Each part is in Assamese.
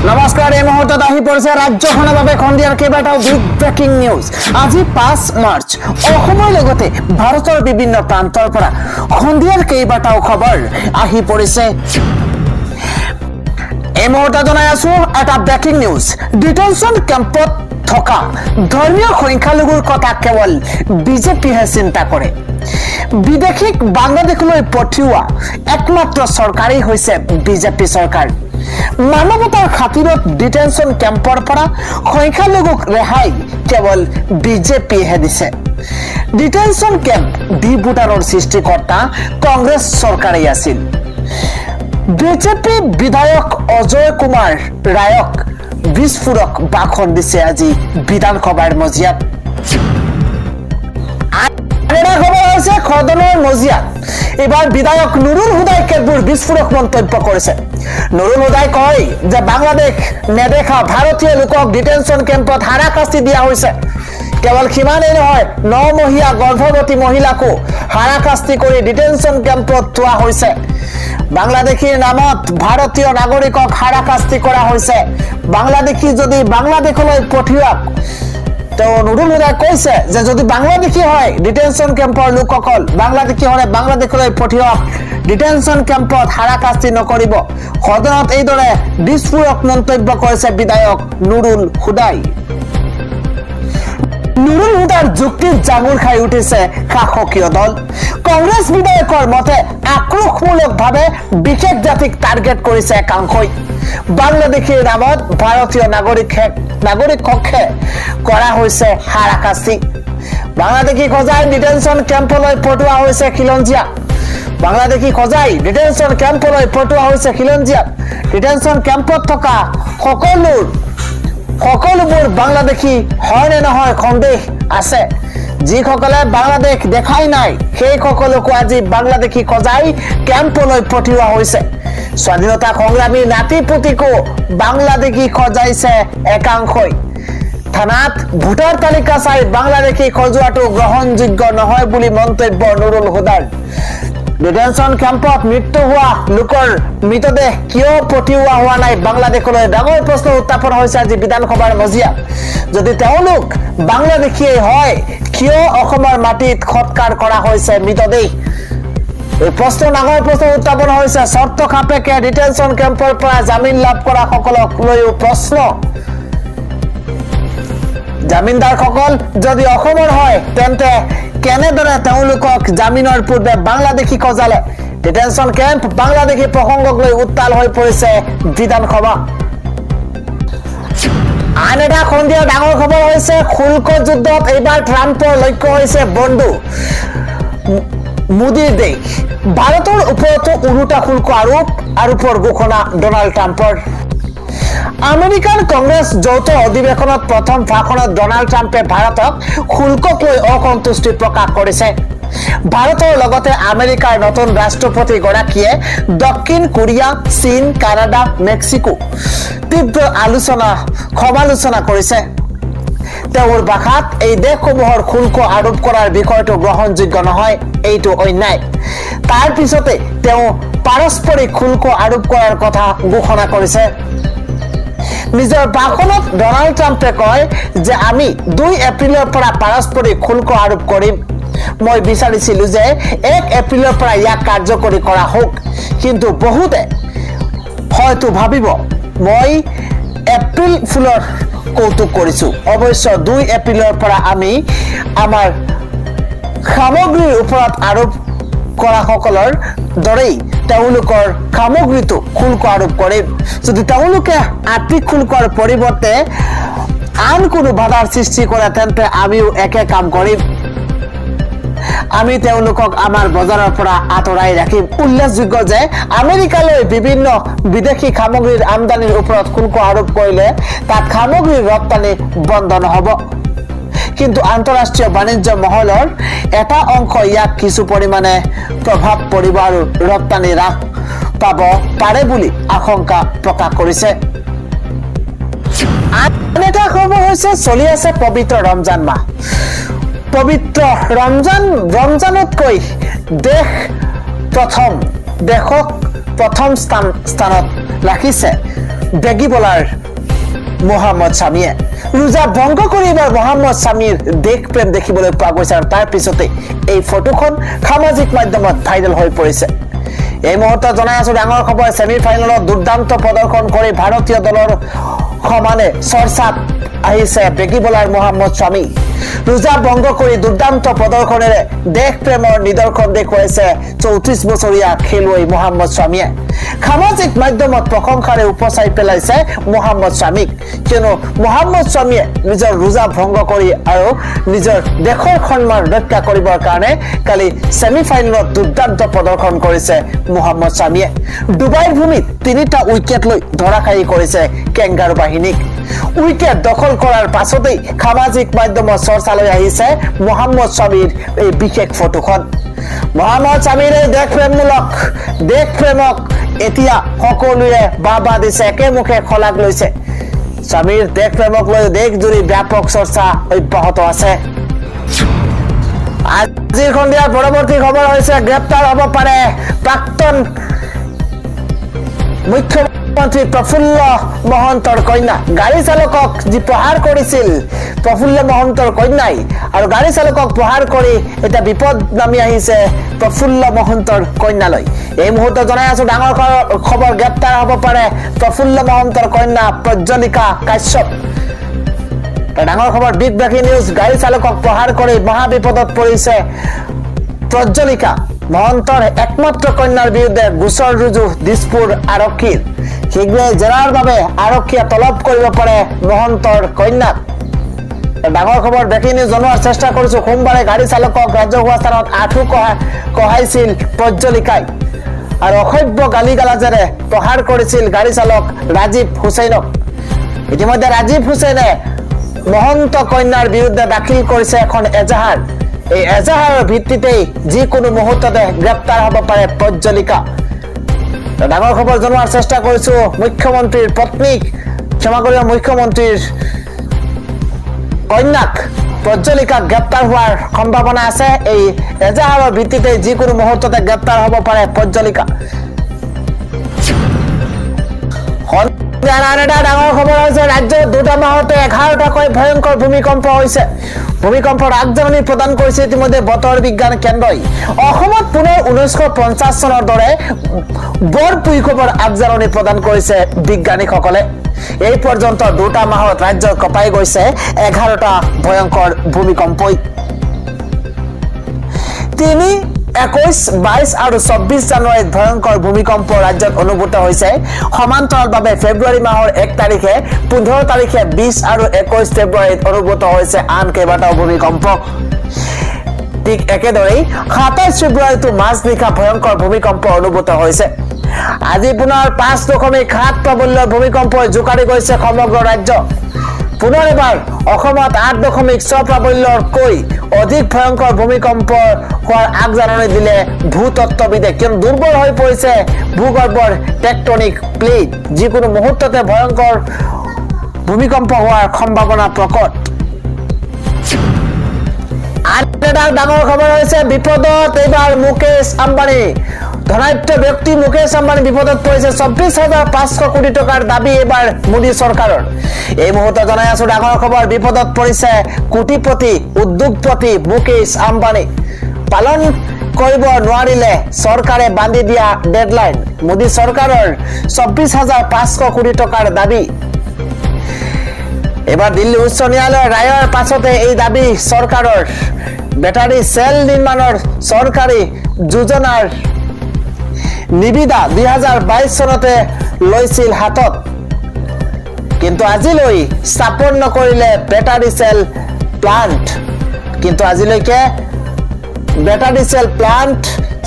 নমস্কাৰ এই মুহূৰ্তত আহি পৰিছে ৰাজ্যখনৰ বাবে খন্দিয়াৰ কেইবাটাও বিগ ব্ৰেকিং নিউজ আজি 5 মাৰ্চ অসমৰ লগতে ভাৰতৰ বিভিন্ন প্ৰান্তৰ পৰা খন্দিয়াৰ কেইবাটাও খবৰ আহি পৰিছে এই মুহূৰ্তত জনাই আছো এটা ব্ৰেকিং নিউজ ডিটেনশন কেম্পত থকা ধৰ্মীয় সংখ্যালঘুৰ কথা কেৱল বিজেপিহে চিন্তা কৰে বিদেশীক বাংলাদেশলৈ পঠিওৱা একমাত্ৰ চৰকাৰী হৈছে বিজেপি চৰকাৰ মানৱতাৰ খাতিৰত ডিটেনশন কেম্পৰ পৰা সংখ্যালঘুক ৰেহাই কেৱল বিজেপিহে দিছে ডিটেনশন কেম্প ডিবুটাৰৰ সৃষ্টিকৰ্তা কংগ্ৰেছ চৰকাৰেই আছিল বিজেপি বিধায়ক অজয় কুমাৰ ৰায়ক বিস্ফোৰক ভাষণ দিছে আজি বিধানসভাৰ মজিয়াত আনেৰা খবৰ হৈছে সদনৰ মজিয়াত এবাৰ বিধায়ক নুৰুল হুদাই কেতবোৰ বিস্ফোৰক মন্তব্য কৰিছে নুৰুল হুদাই কয় যে বাংলাদেশ নেদেখা ভাৰতীয় লোকক ডিটেনশন কেম্পত হাৰাশাস্তি দিয়া হৈছে কেৱল সিমানেই নহয় 9 মহীয়া গৰ্ভৱতী মহিলাকো হাৰাশাস্তি কৰি ডিটেনশন কেম্পত থোৱা হৈছে বাংলাদেশীৰ নামত ভাৰতীয় নাগৰিকক হাৰাশাস্তি কৰা হৈছে বাংলাদেশী যদি বাংলাদেশলৈ পঠিওৱা তো নুৰুল হুদাই কৈছে যে যদি বাংলাদেশী হয় ডিটেনশন কেম্পৰ লোকসকল বাংলাদেশী হলে বাংলাদেশলৈ পঠিওৱা ডিটেনশন কেম্পত হাৰাশাস্তি নকৰিব সদনত এইদৰে বিস্ফোৰক মন্তব্য কৰিছে বিধায়ক নুৰুল হুদাই নুৰুল হুদাৰ যুক্তিত জাঙুৰ খাই উঠিছে শাসকীয় দল কংগ্ৰেছ বিধায়কৰ মতে আক্ৰোশমূলকভাৱে বিশেষ জাতিক টাৰ্গেট কৰিছে একাংশই বাংলাদেশীৰ নামত ভাৰতীয় নাগৰিককে কৰা হৈছে হাৰাশাস্তি বাংলাদেশী খজাই ডিটেনশন কেম্পলৈ পঠোৱা হৈছে খিলঞ্জীয়া বাংলাদেশী খজাই ডিটেনশন কেম্পলৈ পঠোৱা হৈছে খিলঞ্জীয়া ডিটেনশন কেম্পত থকা সকলোবোৰ বাংলাদেশী হয় নে নহয় সন্দেহ আছে যিসকলে বাংলাদেশ দেখাই নাই সেই সকলকো আজি বাংলাদেশী খজাই কেম্পলৈ পঠিওৱা হৈছে স্বাধীনতা সংগ্ৰামী নাতিপুতিকো বাংলাদেশী খজাইছে একাংশই থানাত ভোটাৰ তালিকা চাই বাংলাদেশী খজোৱাটো গ্ৰহণযোগ্য নহয় বুলি মন্তব্য নুৰুল হুদাৰ ডিটেনশন কেম্পত মৃত্যু হোৱা লোকৰ মৃতদেহ কিয় পঠিওৱা হোৱা নাই বাংলাদেশলৈ ডাঙৰ প্ৰশ্ন উত্থাপন হৈছে আজি বিধানসভাৰ মজিয়াত যদি তেওঁলোক বাংলাদেশীয়ে হয় কিয় অসমৰ মাটিত সৎকাৰ কৰা হৈছে মৃতদেহ এই প্ৰশ্ন ডাঙৰ প্ৰশ্ন উত্থাপন হৈছে চৰ্ত সাপেক্ষে ডিটেনশন কেম্পৰ পৰা জামিন লাভ কৰা সকলক লৈও প্ৰশ্ন জামিনদাৰ সকল যদি অসমৰ হয় তেন্তে কেনেদৰে তেওঁলোকক জামিনৰ পূৰ্বে বাংলাদেশী খজালে ডিটেনশন কেম্প বাংলাদেশী প্ৰসংগক লৈ উত্তাল হৈ পৰিছে বিধানসভা আন এটা খন্দিয়া ডাঙৰ খবৰ হৈছে শুল্ক যুদ্ধত এইবাৰ ট্ৰাম্পৰ লক্ষ্য হৈছে বন্ধু মোদীৰ দেশ ভাৰতৰ ওপৰতো উৰুটা শুল্ক আৰোপৰ ঘোষণা ডনাল্ড ট্ৰাম্পৰ আমেৰিকান কংগ্ৰেছ যৌথ অধিৱেশনত প্ৰথম ভাষণত ডনাল্ড ট্ৰাম্পে ভাৰতক শুল্কক লৈ অসন্তুষ্টি প্ৰকাশ কৰিছে ভাৰতৰ লগতে আমেৰিকাৰ নতুন ৰাষ্ট্ৰপতি গৰাকীয়ে দক্ষিণ কোৰিয়া চীন কানাডা মেক্সিকো তীব্ৰ সমালোচনা কৰিছে তেওঁৰ ভাষাত এই দেশসমূহৰ শুল্ক আৰোপ কৰাৰ বিষয়টো গ্ৰহণযোগ্য নহয় এইটো অন্যায় তাৰ পিছতে তেওঁ পাৰস্পৰিক শুল্ক আৰোপ কৰাৰ কথা ঘোষণা কৰিছে নিজৰ ভাষণত ডনাল্ড ট্ৰাম্পে কয় যে আমি 2 এপ্ৰিলৰ পৰা পাৰস্পৰিক শুল্ক আৰোপ কৰিম মই বিচাৰিছিলো যে 1 এপ্ৰিলৰ পৰা ইয়াক কাৰ্যকৰী কৰা হোক কিন্তু বহুতে হয়তো ভাবিব মই এপ্ৰিল ফুলৰ কৌতুক কৰিছো অৱশ্য 2 এপ্ৰিলৰ পৰা আমি আমাৰ সামগ্ৰীৰ ওপৰত আৰোপ কৰা সকলৰ দৰেই তেওঁলোকৰ সামগ্ৰীটো শুল্ক আৰোপ কৰিম যদি তেওঁলোকে আৰ্থিক শুল্কৰ পৰিৱৰ্তে আন কোনো বাধাৰ সৃষ্টি কৰে তেন্তে আমিও একে কাম কৰিম আমি তেওঁলোকক আমাৰ বজাৰৰ পৰা আঁতৰাই ৰাখিম উল্লেখযোগ্য যে আমেৰিকালৈ বিভিন্ন বিদেশী সামগ্ৰীৰ আমদানিৰ ওপৰত শুল্ক আৰোপ কৰিলে তাত সামগ্ৰীৰ ৰপ্তানি বন্ধ নহব কিন্তু আন্তঃৰাষ্ট্ৰীয় বাণিজ্য মহলৰ এটা অংশ ইয়াক কিছু পৰিমাণে প্ৰভাৱ পৰিব আৰু ৰপ্তানি হ্ৰাস পাব পাৰে বুলি আশংকা প্ৰকাশ কৰিছে আন এটা খবৰ হৈছে চলি আছে পবিত্ৰ ৰমজান মাহ পবিত্ৰ ৰমজানতকৈ দেশক প্ৰথম স্থানত ৰাখিছে বেগী বলাৰ মোহাম্মদ শামীয়ে ৰোজা ভংগ কৰি এবাৰ মোহাম্মদ শামীৰ দেশ প্ৰেম দেখিবলৈ পোৱা গৈছে আৰু তাৰ পিছতে এই ফটোখন সামাজিক মাধ্যমত ভাইৰেল হৈ পৰিছে এই মুহূৰ্তত জনাই আছো ডাঙৰ খবৰ সেমি ফাইনেলত দুৰ্দান্ত প্ৰদৰ্শন কৰি ভাৰতীয় দলৰ সমানে চৰ্চাত আহিছে বেগী বলাৰ মোহাম্মদ শামী ৰোজা ভংগ কৰি দুৰ্দান্ত প্ৰদৰ্শনেৰে দেশ প্ৰেমৰ নিদৰ্শন দেখুৱাইছে 34 বছৰীয়া খেলুৱৈ মোহাম্মদ শামীয়ে সামাজিক মাধ্যমত প্ৰশংসাৰে উপচাই পেলাইছে মোহাম্মদ শামীক কিয়নো মোহাম্মদ শামীয়ে নিজৰ ৰোজা ভংগ কৰি আৰু নিজৰ দেশৰ সন্মান ৰক্ষা কৰিবৰ কাৰণে কালি সেমি ফাইনেলত দুৰ্দান্ত প্ৰদৰ্শন কৰিছে মোহাম্মদ শামীয়ে ডুবাইৰ ভূমিত 3টা উইকেট লৈ ধৰাশায়ী কৰিছে কেংগাৰু বাহিনীক উইকেট দখল কৰাৰ পাছতেই সামাজিক মাধ্যমত চৰ্চালৈ আহিছে মোহাম্মদ শামীৰ এই বিশেষ ফটোখন মোহাম্মদ শামীৰ দেশ প্ৰেমক এতিয়া সকলোৱে বাবা দিছে একেমুখে খলাক লৈছে শামীৰ দেশ প্ৰেমক লৈ দেশজুৰি ব্যাপক চৰ্চা অব্যাহত আছে আজিৰ সন্ধিয়াৰ পৰৱৰ্তী খবৰ হৈছে গ্ৰেপ্তাৰ হ'ব পাৰে প্ৰাক্তন মুখ্যমন্ত্ৰী প্ৰফুল্ল মহন্তৰ কন্যা গাড়ী চালকক যি প্ৰহাৰ কৰিছিল প্ৰফুল্ল মহন্তৰ কন্যাই আৰু গাড়ী চালকক প্ৰহাৰ কৰি এটা বিপদ নামি আহিছে প্ৰফুল্ল মহন্তৰ কন্যালৈ এই মুহূৰ্তত জনাই আছো ডাঙৰ খবৰ গ্ৰেপ্তাৰ হ'ব পাৰে প্ৰফুল্ল মহন্তৰ কন্যা প্ৰজ্বলিকা কাশ্যপ ডাঙৰ খবৰ বিগ ব্ৰেকিং নিউজ গাড়ী চালকক প্ৰহাৰ কৰি মহা বিপদত পৰিছে প্ৰজ্বলিকা মহন্তৰ একমাত্ৰ কন্যাৰ বিৰুদ্ধে গোচৰ ৰুজু দিছপুৰ আৰক্ষীৰ শীঘ্ৰে জেৰাৰ বাবে আৰক্ষীয়ে তলব কৰিব পাৰে মহন্তৰ কন্যাক ডাঙৰ খবৰ ব্ৰেকিং নিউজ জনোৱাৰ চেষ্টা কৰিছো সোমবাৰে গাড়ী চালকক ৰাজহুৱা স্থানত আঁঠু কঢ়াইছিল প্ৰজ্বলিকাই আৰু অসভ্য গালি গালাজেৰে প্ৰহাৰ কৰিছিল গাড়ী চালক ৰাজীৱ হুছেইনক ইতিমধ্যে ৰাজীৱ হুছেইনে মহন্ত কন্যাৰ বিৰুদ্ধে দাখিল কৰিছে এখন এজাহাৰ এই এজাহাৰৰ ভিত্তিতেই যিকোনো মুহূৰ্ততে গ্ৰেপ্তাৰ হ'ব পাৰে প্ৰজ্বলিকা ডাঙৰ খবৰ জনোৱাৰ চেষ্টা কৰিছো মুখ্যমন্ত্ৰীৰ পত্নীক ক্ষমা কৰিব মুখ্যমন্ত্ৰীৰ কন্যাক প্ৰজ্বলিকাক গ্ৰেপ্তাৰ হোৱাৰ সম্ভাৱনা আছে এই এজাহাৰৰ ভিত্তিতেই যিকোনো মুহূৰ্ততে গ্ৰেপ্তাৰ হ'ব পাৰে প্ৰজ্বলিকা ডাঙৰ খবৰ হৈছে ৰাজ্যত 2টা মাহতে 11টাকৈ ভয়ংকৰ ভূমিকম্প হৈছে ভূমিকম্পৰ আগজাননী প্ৰদান কৰিছে ইতিমধ্যে বতৰ বিজ্ঞান কেন্দ্ৰই অসমত পুনৰ 1950 চনৰ দৰে বৰ ভূমিকম্পৰ আগজাননী প্ৰদান কৰিছে বিজ্ঞানীসকলে এই পৰ্যন্ত 2টা মাহত ৰাজ্য কঁপাই গৈছে 11টা ভয়ংকৰ ভূমিকম্পই 3, 21, 22 আৰু 24 জানুৱাৰীত ভয়ংকৰ ভূমিকম্প ৰাজ্যত অনুভূত হৈছে সমান্তৰালভাৱে ফেব্ৰুৱাৰী মাহৰ 1 তাৰিখে 15 তাৰিখে 20 আৰু 21 ফেব্ৰুৱাৰীত অনুভূত হৈছে আন কেইবাটাও ভূমিকম্প ঠিক একেদৰেই 27 ফেব্ৰুৱাৰীতো মাজনিশা ভয়ংকৰ ভূমিকম্প অনুভূত হৈছে আজি পুনৰ 5.7 প্ৰাবল্যৰ ভূমিকম্পই জোকাৰি গৈছে সমগ্ৰ ৰাজ্য পুনৰ এবাৰ অসমত 8.6 প্ৰাবল্যৰকৈ অধিক ভয়ংকৰ ভূমিকম্প হোৱাৰ আগজাননী দিলে ভূতত্ত্ববিদে কিয়নো দুৰ্বল হৈ পৰিছে ভূগৰ্ভৰ টেকটনিক প্লেট যিকোনো মুহূৰ্ততে ভয়ংকৰ ভূমিকম্প হোৱাৰ সম্ভাৱনা প্ৰকট ডাঙৰ খবৰ হৈছে বিপদত এইবাৰ মুকেশ আম্বানী ধনাঢ্য ব্যক্তি মুকেশ আম্বানী বিপদত পৰিছে 24,500 কোটি টকাৰ দাবী এবাৰ মোদী চৰকাৰৰ এই মুহূৰ্তত জনাই আছো ডাঙৰ খবৰ বিপদত পৰিছে কোটিপতি উদ্যোগপতি মুকেশ আম্বানী পালন কৰিব নোৱাৰিলে চৰকাৰে বান্ধি দিয়া ডেডলাইন মোদী চৰকাৰৰ 24,500 কোটি টকাৰ দাবী এবাৰ দিল্লী উচ্চ ন্যায়ালয়ৰ ৰায়ৰ পাছতে এই দাবী চৰকাৰৰ বেটাৰী সেল নিৰ্মাণৰ চৰকাৰী যোজনাৰ নিবিদা 2022 চনতে লৈছিল হাতত কিন্তু আজিলৈ স্থাপন নকৰিলে বেটাৰী সেল প্লান্ট কিন্তু আজিলৈকে বেটাৰী সেল প্লান্ট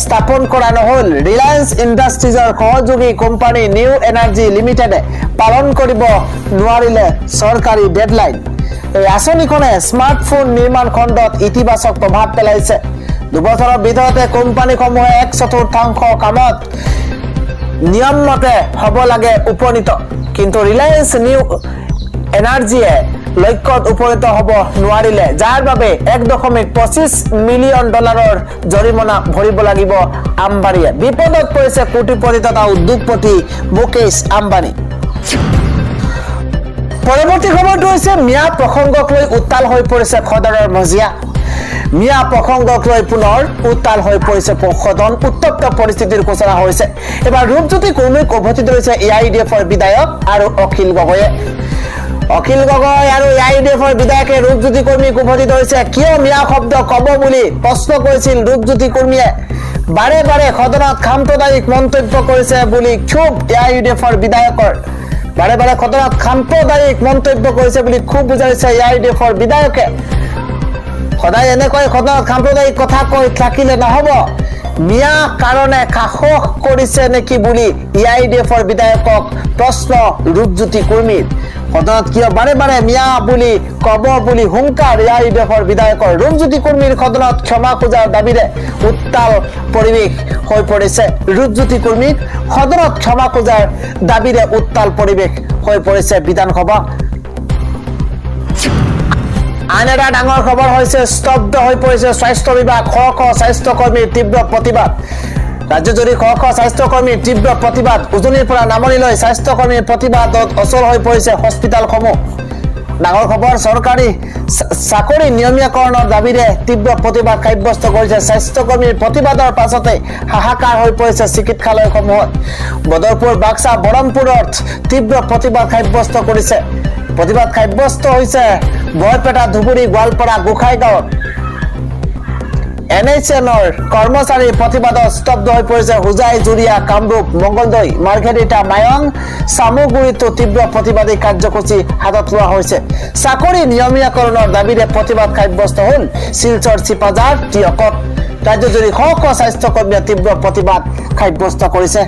স্থাপন কৰা নহল ৰিলায়েন্স ইণ্ডাষ্ট্ৰিজৰ সহযোগী কোম্পানী নিউ এনাৰ্জি লিমিটেডে পালন কৰিব নোৱাৰিলে চৰকাৰী ডেডলাইন এই আঁচনিখনে স্মাৰ্টফোন নিৰ্মাণ খণ্ডত ইতিবাচক প্ৰভাৱ পেলাইছে 2 বছৰৰ ভিতৰতে কোম্পানীসমূহে 1/4 কামত নিয়মমতে হ'ব লাগে উপনীত কিন্তু ৰিলায়েন্স নিউ এনাৰ্জিয়ে লক্ষ্যত উপনীত হ'ব নোৱাৰিলে যাৰ বাবে 1.25 মিলিয়ন ডলাৰৰ জৰিমনা ভৰিব লাগিব আম্বানীয়ে বিপদত পৰিছে কোটিপতি তথা উদ্যোগপতি মুকেশ আম্বানী পৰৱৰ্তী খবৰটো হৈছে মিয়া প্ৰসংগক লৈ উত্তাল হৈ পৰিছে সদনৰ মজিয়া মিয়া প্ৰসংগক লৈ পুনৰ উত্তাল হৈ পৰিছে সদন উত্তপ্ত পৰিস্থিতিৰ সূচনা হৈছে এবাৰ ৰূপজ্যোতি কুৰ্মীক উভতি ধৰিছে এআইডিএফৰ বিধায়ক আৰু অখিল গগৈয়ে আৰু এআইডিএফৰ বিধায়কে ৰূপজ্যোতি কুৰ্মীক উভতি ধৰিছে কিয় মিয়া শব্দ কব বুলি প্ৰশ্ন কৰিছিল ৰূপজ্যোতি কুৰ্মীয়ে বাৰে বাৰে সদনত সাম্প্ৰদায়িক মন্তব্য কৰিছে বুলি ক্ষোভ এআইডিএফৰ বিধায়কৰ বাৰে বাৰে সদনত সাম্প্ৰদায়িক মন্তব্য কৰিছে বুলি ক্ষোভ বুজাইছে এআইডিএফৰ বিধায়কে সদায় এনেকৈ সদনত সাম্প্ৰদায়িক কথা কৈ থাকিলে নহব মিয়া কাৰণে সাহস কৰিছে নেকি বুলি এআইডিএফৰ বিধায়কক প্ৰশ্ন ৰূপজ্যোতি কুৰ্মীৰ সদনত কিয় বাৰে বাৰে মিয়া বুলি কব বুলি হুংকাৰ এআইডিএফৰ বিধায়কৰ ৰূপজ্যোতি কুৰ্মীৰ সদনত ক্ষমা খোজাৰ দাবীৰে উত্তাল পৰিৱেশ হৈ পৰিছে ৰূপজ্যোতি কুৰ্মীৰ সদনত ক্ষমা খোজাৰ দাবীৰে উত্তাল পৰিৱেশ হৈ পৰিছে বিধানসভা আন এটা ডাঙৰ খবৰ হৈছে স্তব্ধ হৈ পৰিছে স্বাস্থ্য বিভাগ শ স্বাস্থ্যকৰ্মীৰ তীব্ৰ প্ৰতিবাদ ৰাজ্যজুৰি শ স্বাস্থ্যকৰ্মীৰ তীব্ৰ প্ৰতিবাদ উজনিৰ পৰা নামনিলৈ স্বাস্থ্যকৰ্মীৰ প্ৰতিবাদত অচল হৈ পৰিছে হস্পিটালসমূহ ডাঙৰ খবৰ চৰকাৰী চাকৰি নিয়মীয়াকৰণৰ দাবীৰে তীব্ৰ প্ৰতিবাদ সাব্যস্ত কৰিছে স্বাস্থ্যকৰ্মীৰ প্ৰতিবাদৰ পাছতে হাহাকাৰ হৈ পৰিছে চিকিৎসালয়সমূহত বদৰপুৰ বাক্সা বৰমপুৰত তীব্ৰ প্ৰতিবাদ সাব্যস্ত কৰিছে প্ৰতিবাদ সাব্যস্ত হৈছে বৰপেটা ধুবুৰী গোৱালপাৰা গোসাইগাঁৱত এনএইচএনৰ কৰ্মচাৰীৰ প্ৰতিবাদত স্তব্ধ হৈ পৰিছে হোজাই জুৰিয়া কামৰূপ মংগলদৈ মাৰ্ঘেৰিটা মায়ং চামুগুৰিতো তীব্ৰ প্ৰতিবাদী কাৰ্যসূচী হাতত লোৱা হৈছে চাকৰি নিয়মীয়াকৰণৰ দাবীৰে প্ৰতিবাদ সাব্যস্ত হ'ল শিলচৰ চিপাঝাৰ টিয়কত ৰাজ্যজুৰি শ স্বাস্থ্যকৰ্মীয়ে তীব্ৰ প্ৰতিবাদ সাব্যস্ত কৰিছে